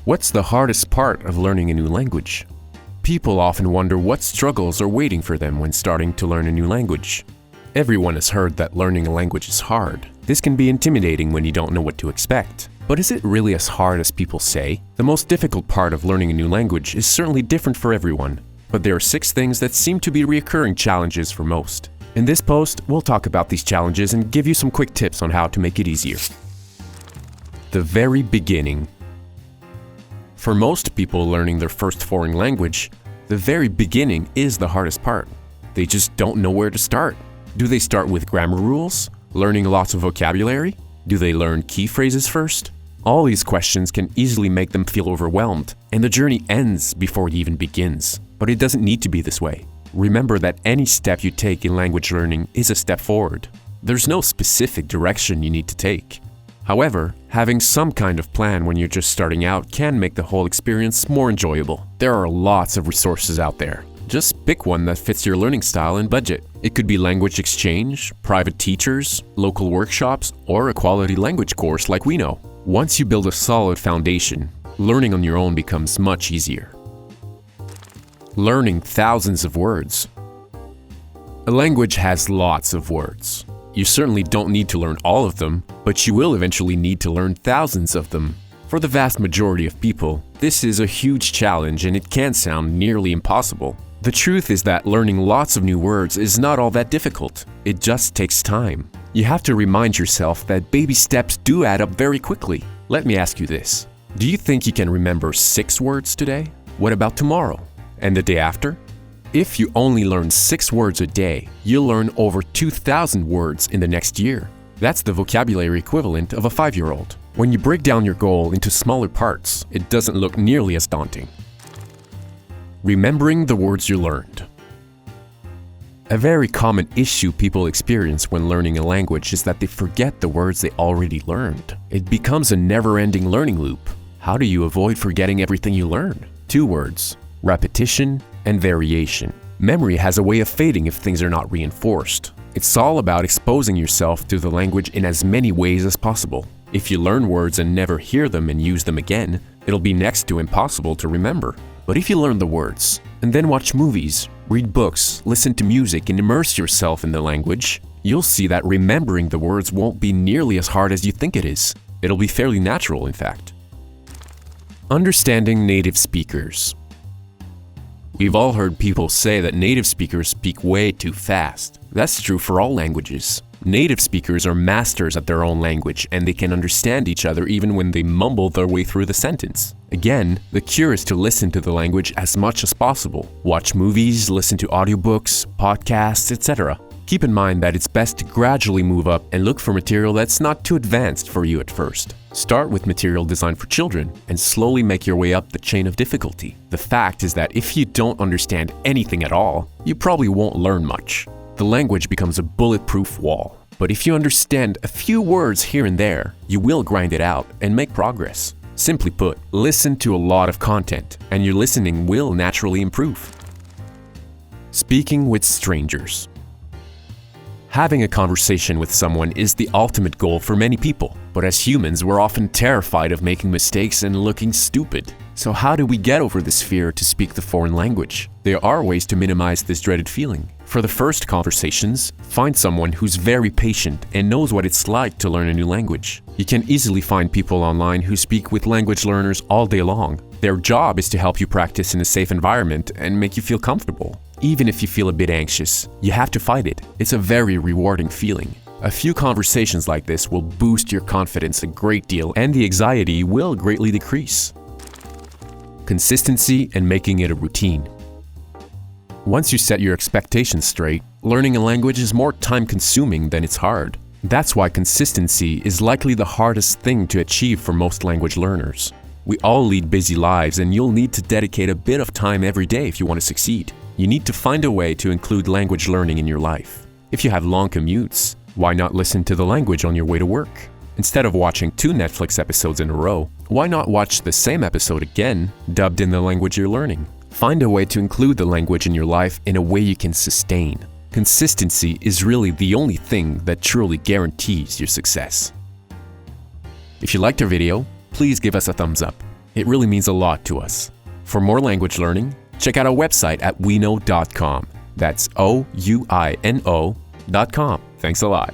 What's the hardest part of learning a new language? People often wonder what struggles are waiting for them when starting to learn a new language. Everyone has heard that learning a language is hard. This can be intimidating when you don't know what to expect. But is it really as hard as people say? The most difficult part of learning a new language is certainly different for everyone. But there are 6 things that seem to be recurring challenges for most. In this post, we'll talk about these challenges and give you some quick tips on how to make it easier. The very beginning. For most people learning their first foreign language, the very beginning is the hardest part. They just don't know where to start. Do they start with grammar rules? Learning lots of vocabulary? Do they learn key phrases first? All these questions can easily make them feel overwhelmed, and the journey ends before it even begins. But it doesn't need to be this way. Remember that any step you take in language learning is a step forward. There's no specific direction you need to take. However, having some kind of plan when you're just starting out can make the whole experience more enjoyable. There are lots of resources out there. Just pick one that fits your learning style and budget. It could be language exchange, private teachers, local workshops, or a quality language course like we know. Once you build a solid foundation, learning on your own becomes much easier. Learning thousands of words. A language has lots of words. You certainly don't need to learn all of them, but you will eventually need to learn thousands of them. For the vast majority of people, this is a huge challenge and it can sound nearly impossible. The truth is that learning lots of new words is not all that difficult. It just takes time. You have to remind yourself that baby steps do add up very quickly. Let me ask you this. Do you think you can remember 6 words today? What about tomorrow? And the day after? If you only learn 6 words a day, you'll learn over 2,000 words in the next year. That's the vocabulary equivalent of a 5-year-old. When you break down your goal into smaller parts, it doesn't look nearly as daunting. Remembering the words you learned. A very common issue people experience when learning a language is that they forget the words they already learned. It becomes a never-ending learning loop. How do you avoid forgetting everything you learned? 2 words: repetition and variation. Memory has a way of fading if things are not reinforced. It's all about exposing yourself to the language in as many ways as possible. If you learn words and never hear them and use them again, it'll be next to impossible to remember. But if you learn the words, and then watch movies, read books, listen to music, and immerse yourself in the language, you'll see that remembering the words won't be nearly as hard as you think it is. It'll be fairly natural, in fact. Understanding native speakers. We've all heard people say that native speakers speak way too fast. That's true for all languages. Native speakers are masters at their own language and they can understand each other even when they mumble their way through the sentence. Again, the cure is to listen to the language as much as possible. Watch movies, listen to audiobooks, podcasts, etc. Keep in mind that it's best to gradually move up and look for material that's not too advanced for you at first. Start with material designed for children and slowly make your way up the chain of difficulty. The fact is that if you don't understand anything at all, you probably won't learn much. The language becomes a bulletproof wall. But if you understand a few words here and there, you will grind it out and make progress. Simply put, listen to a lot of content and your listening will naturally improve. Speaking with strangers. Having a conversation with someone is the ultimate goal for many people, but as humans, we're often terrified of making mistakes and looking stupid. So how do we get over this fear to speak the foreign language? There are ways to minimize this dreaded feeling. For the first conversations, find someone who's very patient and knows what it's like to learn a new language. You can easily find people online who speak with language learners all day long. Their job is to help you practice in a safe environment and make you feel comfortable. Even if you feel a bit anxious, you have to fight it. It's a very rewarding feeling. A few conversations like this will boost your confidence a great deal and the anxiety will greatly decrease. Consistency and making it a routine. Once you set your expectations straight, learning a language is more time-consuming than it's hard. That's why consistency is likely the hardest thing to achieve for most language learners. We all lead busy lives and you'll need to dedicate a bit of time every day if you want to succeed. You need to find a way to include language learning in your life. If you have long commutes, why not listen to the language on your way to work? Instead of watching 2 Netflix episodes in a row, why not watch the same episode again, dubbed in the language you're learning? Find a way to include the language in your life in a way you can sustain. Consistency is really the only thing that truly guarantees your success. If you liked our video, please give us a thumbs up. It really means a lot to us. For more language learning, check out our website at weknow.com. That's OUINO.com. Thanks a lot.